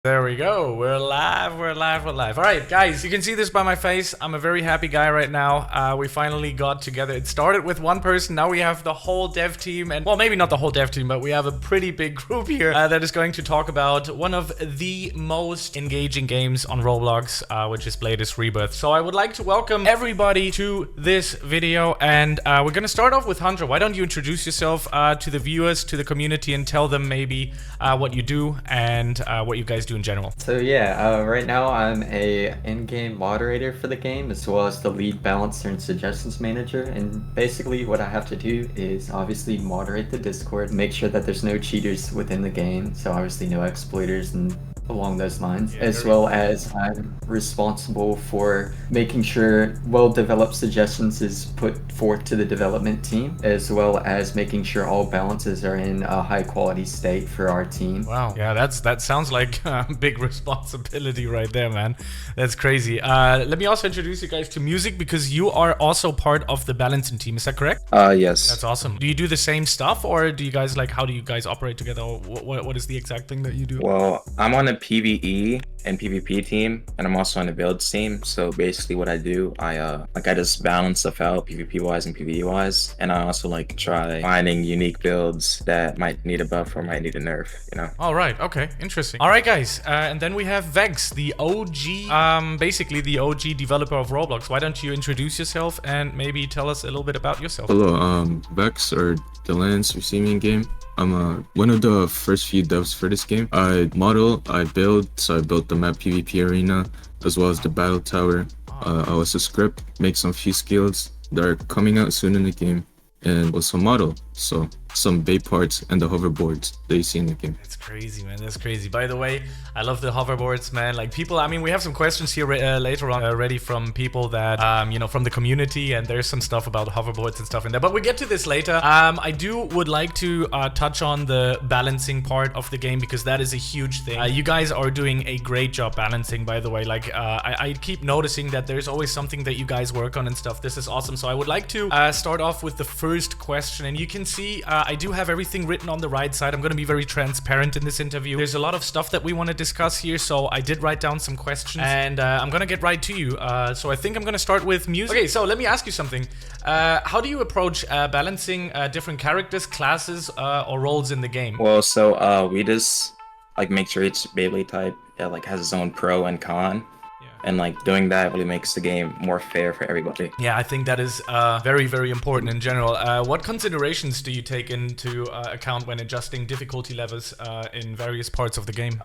There we go. We're live. We're live. We're live. All right, guys, you can see this by my face. I'm a very happy guy right now. We finally got together. It started with one person. Now we have the whole dev team. And, well, maybe not the whole dev team, but we have a pretty big group here that is going to talk about one of the most engaging games on Roblox, which is Bladus Rebirth. So I would like to welcome everybody to this video. And we're going to start off with Hunter. Why don't you introduce yourself to the viewers, to the community, and tell them maybe what you do and what you guys do in general. So yeah, right now I'm a in-game moderator for the game as well as the lead balancer and suggestions manager, and basically what I have to do is obviously moderate the Discord, make sure that there's no cheaters within the game, so obviously no exploiters and along those lines, as well as I'm responsible for making sure well-developed suggestions is put forth to the development team, as well as making sure all balances are in a high-quality state for our team. Wow, yeah, that sounds like a big responsibility right there, man. That's crazy. Let me also introduce you guys to Music, because you are also part of the balancing team. Is that correct? Yes. That's awesome. Do you do the same stuff, or do you guys how do you guys operate together? Or what is the exact thing that you do? Well, I'm on a PvE and PvP team, and I'm also on the builds team. So basically what I do, I just balance stuff out PvP wise and PvE wise, and I also try finding unique builds that might need a buff or might need a nerf, you know. All right, okay, interesting. All right, guys, and then we have Vex, the OG, basically the OG developer of Roblox. Why don't you introduce yourself and maybe tell us a little bit about yourself? Hello, Vex, or the Lance Receiving game. I'm one of the first few devs for this game. I model, I build, so I built the map PvP arena, as well as the battle tower. I also script, make some few skills that are coming out soon in the game, and also model, so some bait parts and the hoverboards that you see in the game. That's crazy, man. That's crazy. By the way, I love the hoverboards, man. Like, people, I mean, we have some questions here later on already from people that, you know, from the community, and there's some stuff about hoverboards and stuff in there, but we'll get to this later. I would like to touch on the balancing part of the game, because that is a huge thing. You guys are doing a great job balancing, by the way. Like, I keep noticing that there's always something that you guys work on and stuff. This is awesome. So I would like to start off with the first question, and you can see I do have everything written on the right side. I'm going to be very transparent in this interview. There's a lot of stuff that we want to discuss here, so I did write down some questions, and I'm going to get right to you. So I think I'm going to start with Music. Okay, so let me ask you something. How do you approach balancing different characters, classes, or roles in the game? Well, so we just make sure each Beyblade type has its own pro and con. And doing that really makes the game more fair for everybody. Yeah, I think that is very, very important in general. What considerations do you take into account when adjusting difficulty levels in various parts of the game?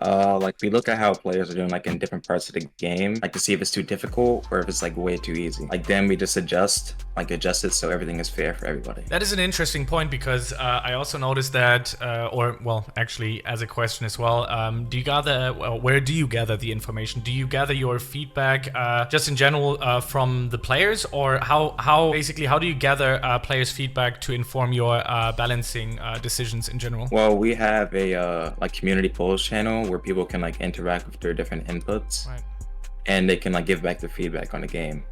We look at how players are doing in different parts of the game, to see if it's too difficult or if it's way too easy. Then we just adjust it so everything is fair for everybody. That is an interesting point, because I also noticed that, or well, actually as a question as well, do you gather, where do you gather the information? Do you gather your feedback just in general from the players, or how do you gather players' feedback to inform your balancing decisions in general? Well, we have a community polls channel where people can interact with their different inputs, right, and they can give back their feedback on the game.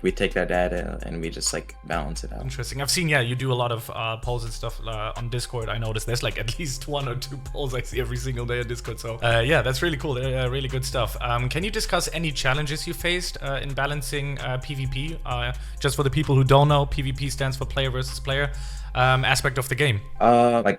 We take that data and we just balance it out. Interesting. I've seen, yeah, you do a lot of polls and stuff on Discord. I noticed there's at least 1 or 2 polls I see every single day on Discord. So yeah, that's really cool. Really good stuff. Can you discuss any challenges you faced in balancing PvP? Just for the people who don't know, PvP stands for player versus player aspect of the game.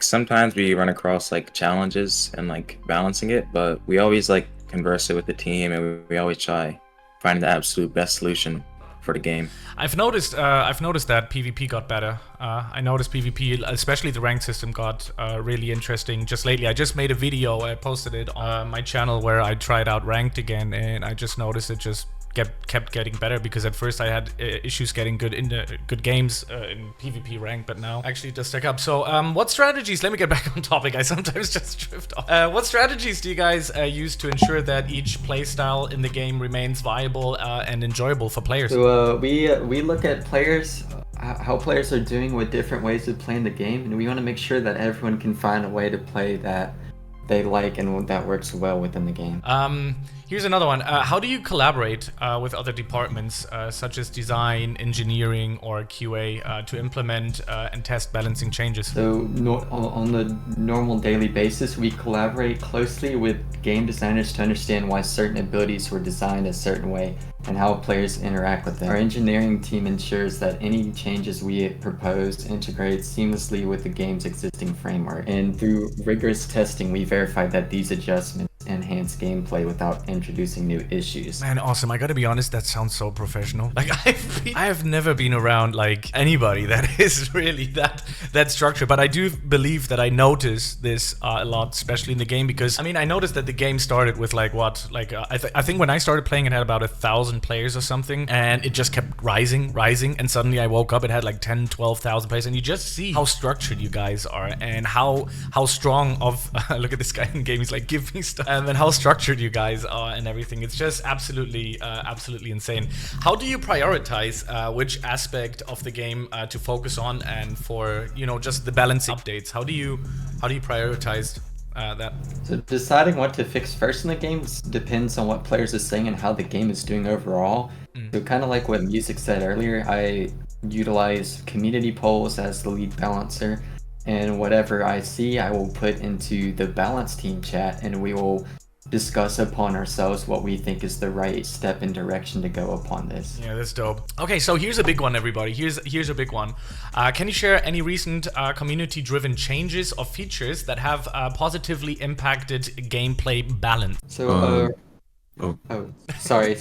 Sometimes we run across challenges and balancing it, but we always converse it with the team, and we always try finding the absolute best solution for the game. I've noticed that PvP got better. I noticed PvP, especially the rank system, got really interesting just lately. I just made a video, I posted it on my channel, where I tried out ranked again, and I just noticed it just kept getting better, because at first I had issues getting good games in PvP rank, but now actually it does stack up. So what strategies, let me get back on topic, I sometimes just drift off. What strategies do you guys use to ensure that each playstyle in the game remains viable and enjoyable for players? So we look at players, how players are doing with different ways of playing the game, and we want to make sure that everyone can find a way to play that they like and that works well within the game. Here's another one. How do you collaborate with other departments, such as design, engineering, or QA, to implement and test balancing changes? So on the normal daily basis, we collaborate closely with game designers to understand why certain abilities were designed a certain way and how players interact with them. Our engineering team ensures that any changes we propose integrate seamlessly with the game's existing framework. And through rigorous testing, we verify that these adjustments enhance gameplay without introducing new issues. Man, awesome. I gotta be honest, that sounds so professional. Like, I have never been around like anybody that is really that structured, but I do believe that I notice this a lot, especially in the game, because I mean, I noticed that the game started with like what, like I think when I started playing, it had about 1,000 players or something, and it just kept rising, and suddenly I woke up, it had like 10, 12,000 players, and you just see how structured you guys are and how strong of look at this guy in game, he's like, give me stuff, and how structured you guys are and everything. It's just absolutely insane. How do you prioritize which aspect of the game to focus on, and for, you know, just the balancing updates? How do you prioritize that? So deciding what to fix first in the game depends on what players are saying and how the game is doing overall. So kind of like what Music said earlier, I utilize community polls as the lead balancer, and whatever I see I will put into the balance team chat, and we will discuss upon ourselves what we think is the right step and direction to go upon this. Yeah, that's dope. Okay, so here's a big one, everybody. Here's a big one. Can you share any recent community-driven changes or features that have positively impacted gameplay balance? So, sorry.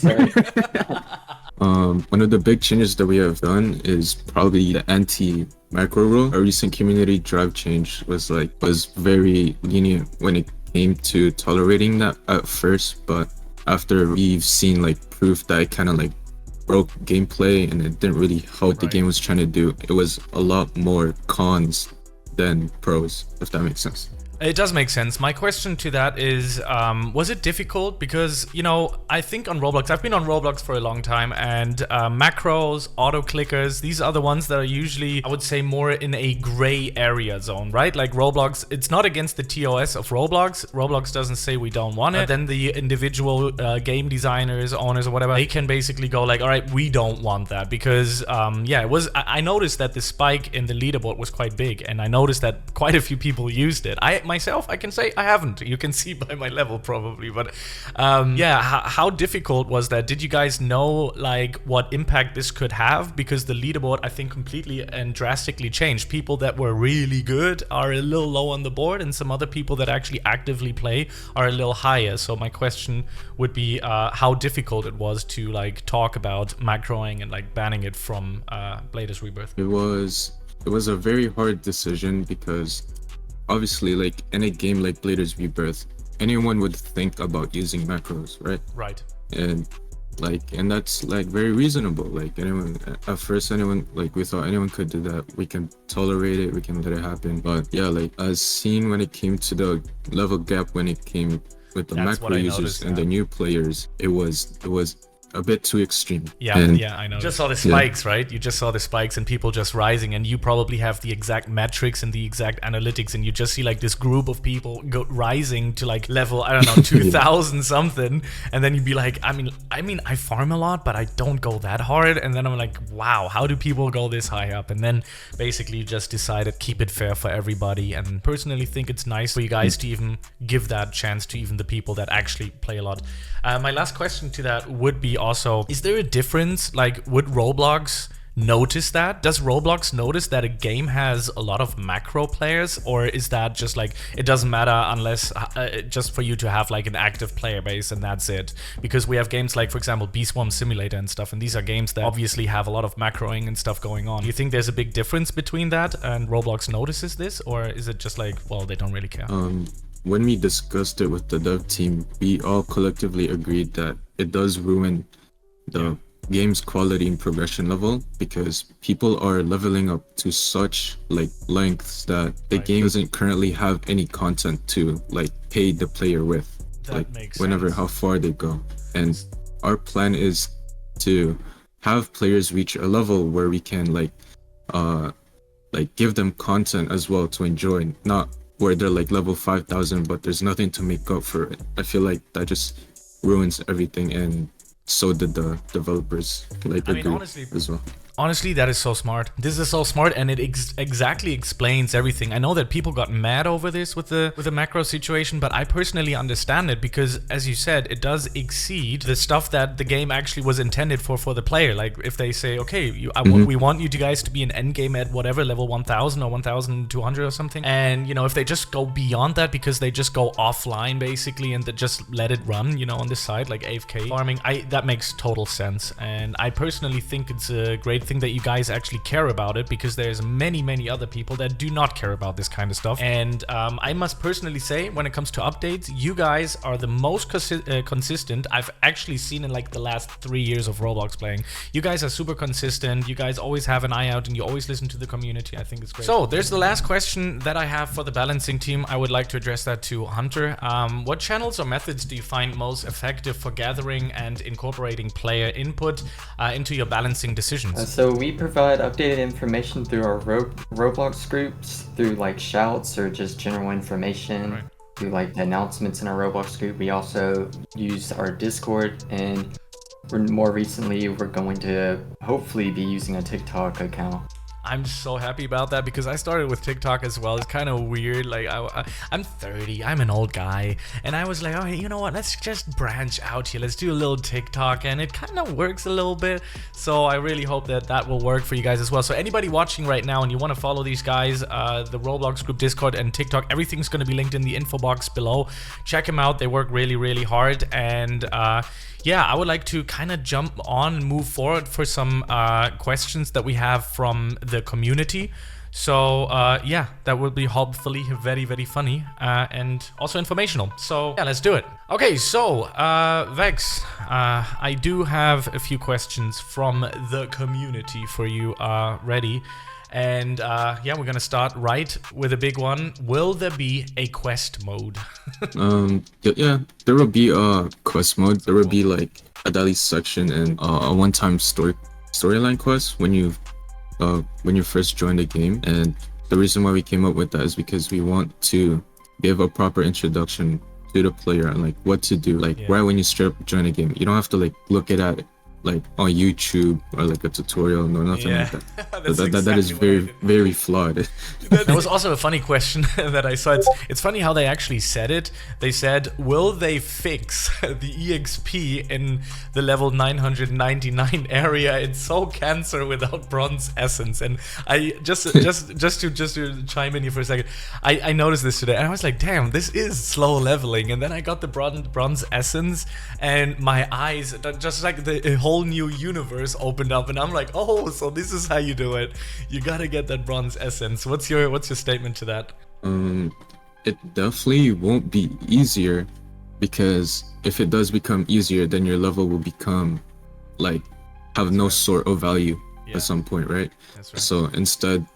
One of the big changes that we have done is probably the anti-macro rule. A recent community drive change was very lenient when it came to tolerating that at first, but after we've seen like proof that it kind of like broke gameplay and it didn't really help what the game was trying to do, it was a lot more cons than pros, if that makes sense. It does make sense. My question to that is, was it difficult? Because, you know, I think on Roblox, I've been on Roblox for a long time, and macros, auto clickers, these are the ones that are usually, I would say, more in a gray area zone, right? Like Roblox, it's not against the TOS of Roblox. Roblox doesn't say we don't want it. Then the individual game designers, owners, or whatever, they can basically go like, all right, we don't want that. Because, yeah, I noticed that the spike in the leaderboard was quite big, and I noticed that quite a few people used it. Myself, I can say I haven't. You can see by my level probably, but yeah, how difficult was that? Did you guys know like what impact this could have? Because the leaderboard, I think, completely and drastically changed. People that were really good are a little low on the board, and some other people that actually actively play are a little higher. So my question would be how difficult it was to like talk about macroing and like banning it from Bladers Rebirth. It was a very hard decision because obviously, like in a game like Bladers Rebirth, anyone would think about using macros, right? Right. And that's like very reasonable. Like anyone, at first, we thought anyone could do that. We can tolerate it, we can let it happen. But yeah, like as seen when it came to the level gap, when it came with the macro users and the new players, it was a bit too extreme. Yeah, I know. You just saw the spikes, right? You just saw the spikes and people just rising, and you probably have the exact metrics and the exact analytics, and you just see like this group of people rising to like level, I don't know, 2,000 something, and then you'd be like, I mean, I farm a lot, but I don't go that hard, and then I'm like, wow, how do people go this high up? And then basically you just decided keep it fair for everybody, and personally think it's nice for you guys to even give that chance to even the people that actually play a lot. My last question to that would be also, is there a difference? Like, would Roblox notice that? Does Roblox notice that a game has a lot of macro players, or is that just like it doesn't matter unless just for you to have like an active player base and that's it? Because we have games like, for example, Bee Swarm Simulator and stuff, and these are games that obviously have a lot of macroing and stuff going on. Do you think there's a big difference between that and Roblox notices this, or is it just like, well, they don't really care? When we discussed it with the dev team, we all collectively agreed that it does ruin the game's quality and progression level, because people are leveling up to such like lengths that the game doesn't currently have any content to like pay the player with, that like whenever how far they go. And our plan is to have players reach a level where we can like give them content as well to enjoy, not where they're like level 5,000, but there's nothing to make up for it. I feel like that just ruins everything, and so did the developers. Like, I mean, agree honestly, as well. Honestly, that is so smart. This is so smart, and it exactly explains everything. I know that people got mad over this with the macro situation, but I personally understand it because, as you said, it does exceed the stuff that the game actually was intended for the player. Like if they say, okay, we want you guys to be an end game at whatever level 1,000 or 1,200 or something, and if they just go beyond that because they just go offline basically and they just let it run, on the side like AFK farming, that makes total sense. And I personally think it's a great thing that you guys actually care about it, because there's many other people that do not care about this kind of stuff. And I must personally say, when it comes to updates, you guys are the most consistent I've actually seen in like the last 3 years of Roblox playing. You guys are super consistent. You guys always have an eye out and you always listen to the community. I think it's great. So there's the last question that I have for the balancing team. I would like to address that to Hunter. What channels or methods do you find most effective for gathering and incorporating player input into your balancing decisions? So we provide updated information through our Roblox groups, through like shouts or just general information, Right. through like the announcements in our Roblox group. We also use our Discord, and more recently we're going to hopefully be using a TikTok account. I'm so happy about that because I started with TikTok as well. It's kind of weird. Like I'm 30, I'm an old guy, and I was like, oh, you know what? Let's just branch out here. Let's do a little TikTok, and it kind of works a little bit. So I really hope that will work for you guys as well. So anybody watching right now and you want to follow these guys, the Roblox group, Discord, and TikTok, everything's going to be linked in the info box below. Check them out. They work really hard, and yeah, I would like to kind of jump on and move forward for some questions that we have from the community. So yeah, that will be hopefully very funny and also informational. So yeah, let's do it. Okay, so Vex, I do have a few questions from the community for you ready. And yeah, we're gonna start right with a big one. Will there be a quest mode? Yeah, there will be a quest mode. There will be like a daily section and a one-time storyline quest when you first join the game. And the reason why we came up with that is because we want to give a proper introduction to the player and like what to do. Like right when you join a game, you don't have to like look it at like on YouTube or like a tutorial. No, nothing like that. That is very flawed. That was also a funny question that I saw. It's funny how they actually said it. They said, will they fix the EXP in the level 999 area? It's so cancer without bronze essence. And I just to chime in here for a second, I noticed this today and I was like, damn, this is slow leveling. And then I got the bronze essence and my eyes, just like the whole new universe opened up, and I'm like, oh, so this is how you do it. You gotta get that bronze essence. What's your statement to that? It definitely won't be easier, because if it does become easier, then your level will become like have no sort of value at some point, right? That's right. So instead,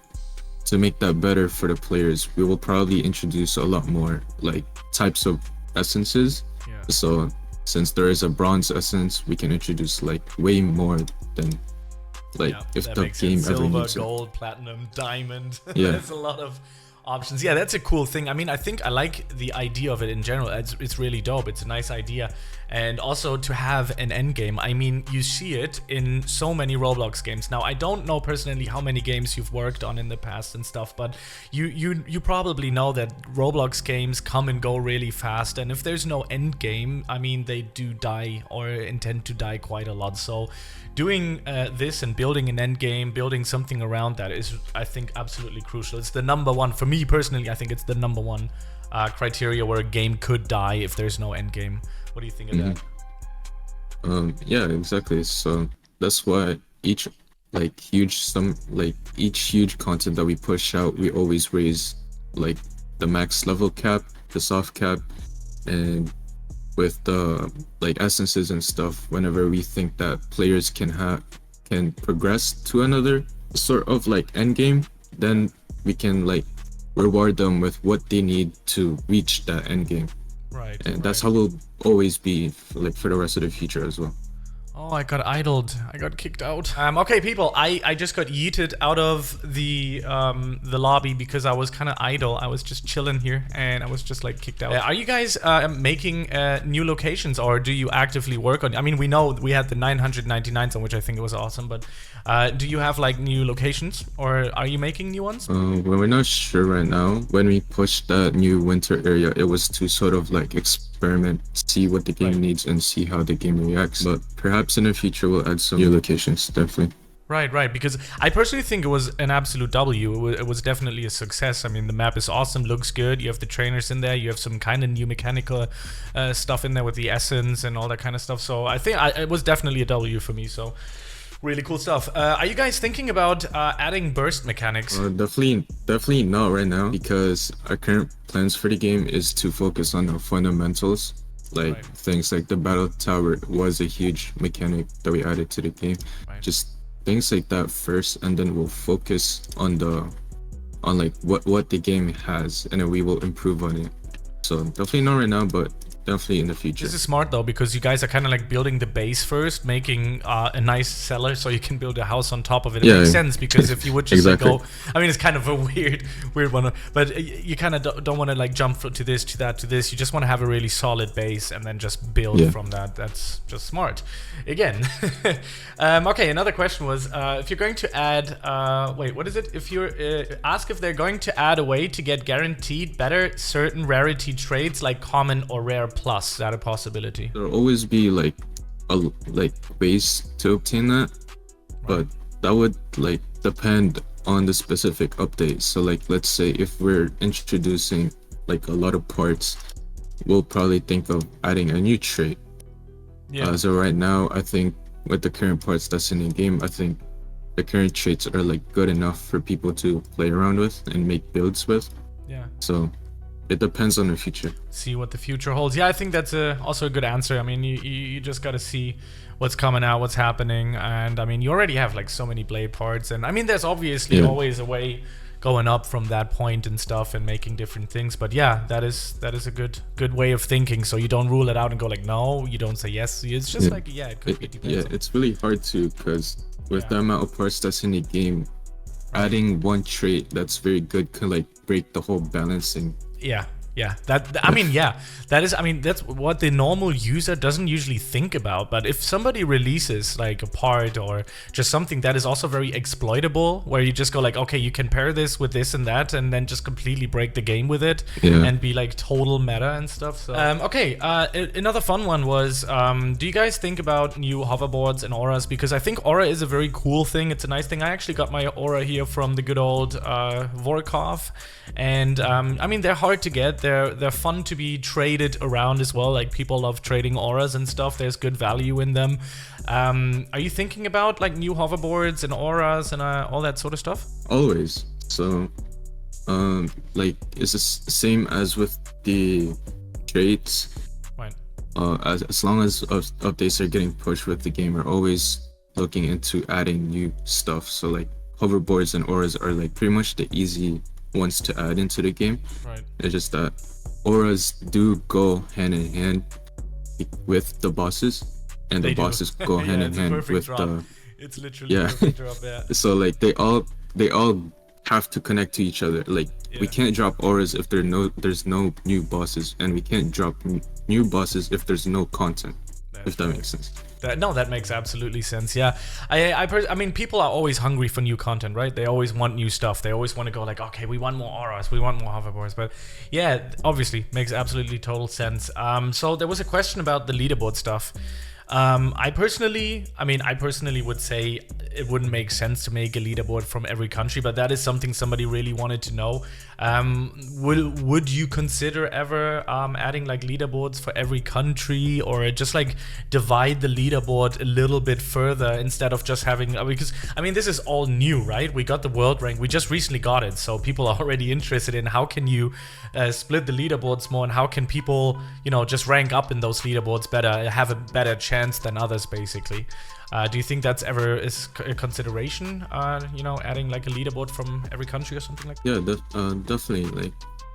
to make that better for the players, we will probably introduce a lot more like types of essences. Yeah. So since there is a bronze essence, we can introduce like way more than like if that the makes game sense. ever Silver, needs it. gold, platinum, diamond. Yeah. There's a lot of options. Yeah, that's a cool thing. I mean, I think I like the idea of it in general. It's really dope. It's a nice idea. And also to have an end game. I mean, you see it in so many Roblox games. Now, I don't know personally how many games you've worked on in the past and stuff, but you probably know that Roblox games come and go really fast. And if there's no end game, I mean, they do die or intend to die quite a lot. So doing this and building an end game, building something around that is, I think, absolutely crucial. It's the number one, for me personally, I think it's the number one criteria where a game could die if there's no end game. What do you think of that? Yeah, exactly. So that's why each huge content that we push out, we always raise like the max level cap, the soft cap, and with the like essences and stuff, whenever we think that players can progress to another sort of like end game, then we can like reward them with what they need to reach that end game. Right. And that's how we'll always be like for the rest of the future as well. Oh, I got idled. I got kicked out. Okay, people, I just got yeeted out of the lobby because I was kind of idle. I was just chilling here and I was just like kicked out. Are you guys making new locations, or do you actively work on? I mean, we know we had the 999s on, which I think was awesome, but do you have like new locations, or are you making new ones? Well, we're not sure right now. When we pushed that new winter area, it was to sort of like experiment, see what the game needs and see how the game reacts. But perhaps in the future we'll add some new locations, definitely. Right, because I personally think it was an absolute W. It was definitely a success. I mean, the map is awesome, looks good. You have the trainers in there. You have some kind of new mechanical stuff in there with the essence and all that kind of stuff. So I think it was definitely a W for me. So really cool stuff. Are you guys thinking about adding burst mechanics? Definitely not right now, because our current plans for the game is to focus on the fundamentals. Like things like the battle tower was a huge mechanic that we added to the game. Just things like that first, and then we'll focus on like what the game has, and then we will improve on it. So definitely not right now, but definitely in the future. This is smart though, because you guys are kind of like building the base first, making a nice cellar so you can build a house on top of it. It makes sense, because if you would just like go, I mean, it's kind of a weird one, but you kind of don't want to like jump to this, to that, to this. You just want to have a really solid base and then just build from that. That's just smart. Again. Okay, another question was, if you're going to add, wait, what is it? If you're, ask if they're going to add a way to get guaranteed better certain rarity traits like common or rare plus. Is that a possibility? There'll always be like ways to obtain that, but that would like depend on the specific update. So like, let's say if we're introducing like a lot of parts, we'll probably think of adding a new trait. So right now, I think with the current parts that's in the game, I think the current traits are like good enough for people to play around with and make builds with. So it depends on the future. See what the future holds. Yeah, I think that's also a good answer. I mean, you just got to see what's coming out, what's happening. And I mean, you already have like so many blade parts. And I mean, there's obviously always a way going up from that point and stuff and making different things. But yeah, that is a good way of thinking. So you don't rule it out and go like, no, you don't say yes. It's just like, it could be. Yeah, it's really hard to, because with the amount of parts that's in the game, adding one trait that's very good could like break the whole balancing. That's what the normal user doesn't usually think about. But if somebody releases like a part or just something that is also very exploitable, where you just go like, okay, you can pair this with this and that, and then just completely break the game with it and be like total meta and stuff. So okay, another fun one was, do you guys think about new hoverboards and auras? Because I think aura is a very cool thing. It's a nice thing. I actually got my aura here from the good old Vorkov, and I mean, they're hard to get. They're fun to be traded around as well. Like, people love trading auras and stuff. There's good value in them. Are you thinking about like new hoverboards and auras and all that sort of stuff? Always. So like, it's the same as with the traits. Right. As long as updates are getting pushed with the game, we're always looking into adding new stuff. So like, hoverboards and auras are like pretty much the easy ones to add into the game. Right. It's just that auras do go hand in hand with the bosses, and the bosses go hand in hand with the. It's literally a perfect drop, So like, they all have to connect to each other. Like, we can't drop auras if there's no new bosses, and we can't drop new bosses if there's no content. If that makes sense. That makes absolutely sense. Yeah, I mean, people are always hungry for new content, right? They always want new stuff. They always want to go like, okay, we want more auras, we want more hoverboards. But yeah, obviously makes absolutely total sense. So there was a question about the leaderboard stuff. I personally would say it wouldn't make sense to make a leaderboard from every country, but that is something somebody really wanted to know. Would you consider ever adding like leaderboards for every country, or just like divide the leaderboard a little bit further instead of just having, because I mean, this is all new, right? We got the world rank, we just recently got it, so people are already interested in how can you split the leaderboards more, and how can people, just rank up in those leaderboards better, have a better chance than others, basically. Do you think that's ever is a consideration, adding like a leaderboard from every country or something like that? Yeah, definitely.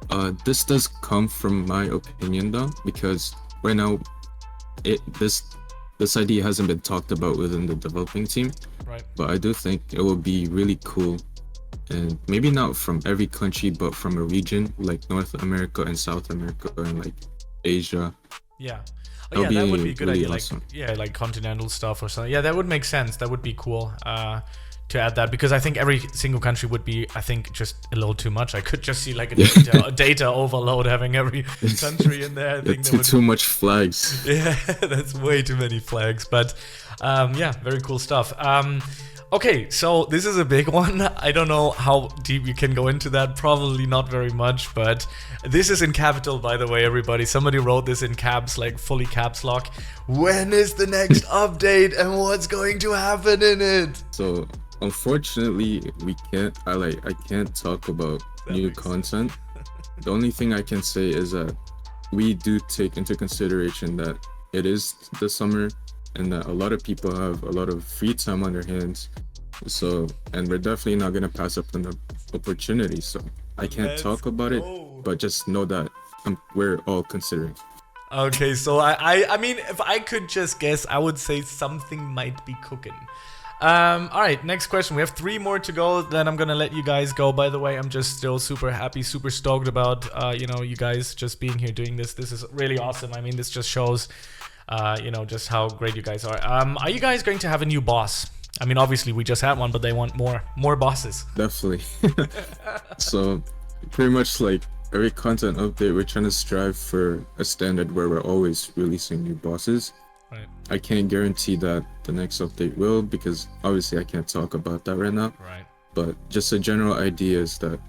Like, this does come from my opinion though, because right now, this this idea hasn't been talked about within the developing team, Right. but I do think it would be really cool, and maybe not from every country, but from a region like North America and South America and like Asia. Yeah. That would that be would be a good really idea. awesome. Like, yeah, like continental stuff or something. Yeah, that would make sense. That would be cool to add that, because I think every single country would be, I think, just a little too much. I could just see like a data overload having every country in there. I think that would Too much flags. Yeah, that's way too many flags. But yeah, very cool stuff. Okay, so this is a big one. I don't know how deep you can go into that. Probably not very much, but this is in capital, by the way, everybody. Somebody wrote this in caps, like fully caps lock. When is the next update and what's going to happen in it? So unfortunately, I can't talk about new makes content. The only thing I can say is that we do take into consideration that it is the summer and that a lot of people have a lot of free time on their hands. So, and we're definitely not gonna pass up on the opportunity. So I can't Let's talk about it, go. but just know that we're all considering. Okay, so I mean, if I could just guess, I would say something might be cooking. All right, next question. We have 3 more to go. Then I'm gonna let you guys go. By the way, I'm just still super happy, super stoked about you guys just being here doing this. This is really awesome. I mean, this just shows just how great you guys are. Are you guys going to have a new boss? I mean, obviously we just had one, but they want more bosses. Definitely. So pretty much like every content update, we're trying to strive for a standard where we're always releasing new bosses. Right. I can't guarantee that the next update will, because obviously I can't talk about that right now. Right. But just a general idea is that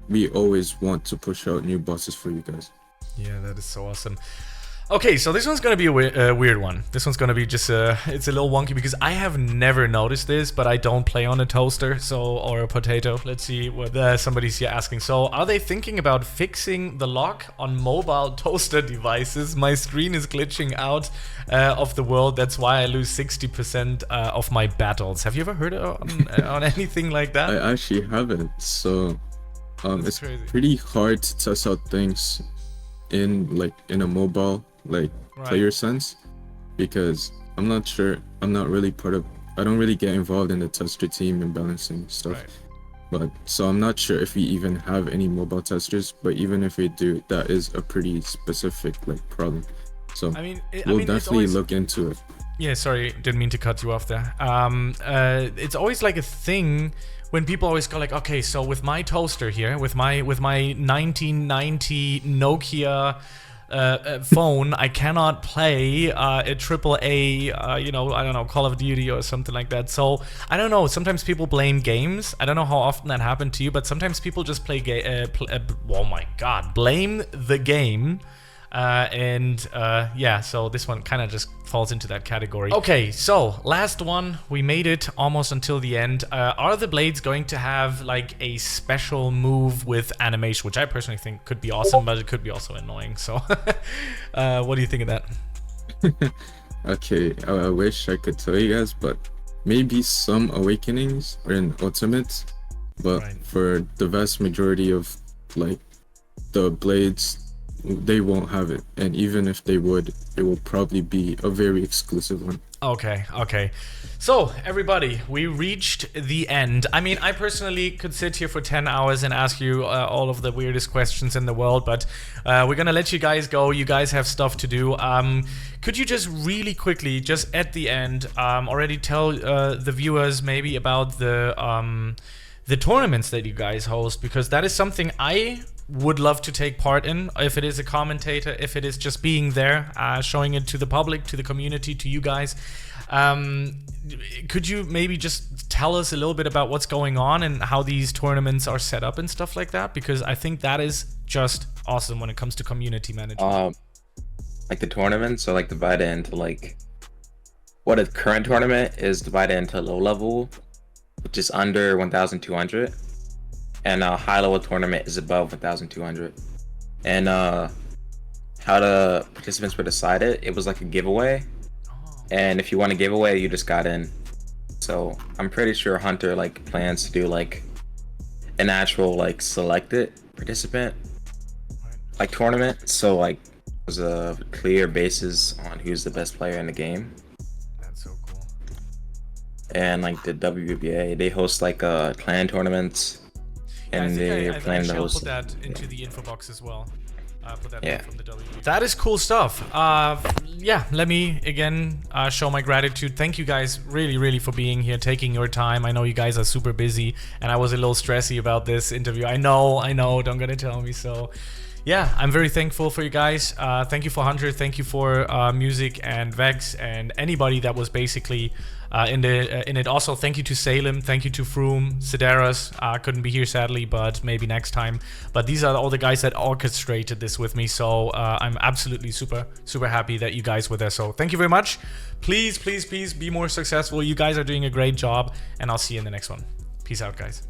we always want to push out new bosses for you guys. Yeah, that is so awesome. Okay, so this one's gonna be a weird one. This one's gonna be just it's a little wonky because I have never noticed this, but I don't play on a toaster, or a potato. Let's see what somebody's here asking. So, are they thinking about fixing the lock on mobile toaster devices? My screen is glitching out of the world. That's why I lose 60% of my battles. Have you ever heard on anything like that? I actually haven't. So it's crazy. pretty hard to test out things in a mobile Right. player sense, because I'm not really I don't really get involved in the tester team and balancing stuff. Right. But so I'm not sure if we even have any mobile testers, but even if we do, that is a pretty specific problem. So I mean, we'll it's definitely always... look into it. Yeah, sorry, didn't mean to cut you off there. It's always like a thing when people always go like, okay, so with my toaster here, with my 1990 Nokia phone, I cannot play a triple A, I don't know, Call of Duty or something like that. So I don't know. Sometimes people blame games. I don't know how often that happened to you, but sometimes people just blame the game. So this one kind of just falls into that category. Okay, so last one. We made it almost until the end. Are the blades going to have like a special move with animation, which I personally think could be awesome, but it could be also annoying. So what do you think of that? Okay, I wish I could tell you guys, but maybe some awakenings are in Ultimate, but Right. for the vast majority of the blades, they won't have it, and even if they would, it will probably be a very exclusive one. Okay. So, everybody, we reached the end. I mean, I personally could sit here for 10 hours and ask you all of the weirdest questions in the world, but we're gonna let you guys go. You guys have stuff to do. Could you just really quickly, just at the end, already tell the viewers maybe about the tournaments that you guys host? Because that is something I would love to take part in, if it is a commentator, if it is just being there, showing it to the public, to the community, to you guys. Could you maybe just tell us a little bit about what's going on and how these tournaments are set up and stuff like that? Because I think that is just awesome when it comes to community management. Like the tournaments are divided into what a current tournament is divided into low level, which is under 1,200. And a high-level tournament is above 1,200. And how the participants were decided, it was like a giveaway. And if you won a giveaway, you just got in. So I'm pretty sure Hunter plans to do an actual selected participant tournament. So there's a clear basis on who's the best player in the game. and like the WBA. They host like clan tournaments, Yeah, I and think they're I planning to actually I'll host. put that into the info box as well. Put that Yeah. from the W. That is cool stuff. Yeah, let me again show my gratitude. Thank you guys really for being here, taking your time. I know you guys are super busy, and I was a little stressy about this interview. I know, don't gonna tell me so. Yeah, I'm very thankful for you guys. Thank you for Hunter. Thank you for Music and Vex and anybody that was basically in it. Also, thank you to Salem. Thank you to Froome, Sideras. Couldn't be here sadly, but maybe next time. But these are all the guys that orchestrated this with me. So I'm absolutely super happy that you guys were there. So thank you very much. Please be more successful. You guys are doing a great job, and I'll see you in the next one. Peace out, guys.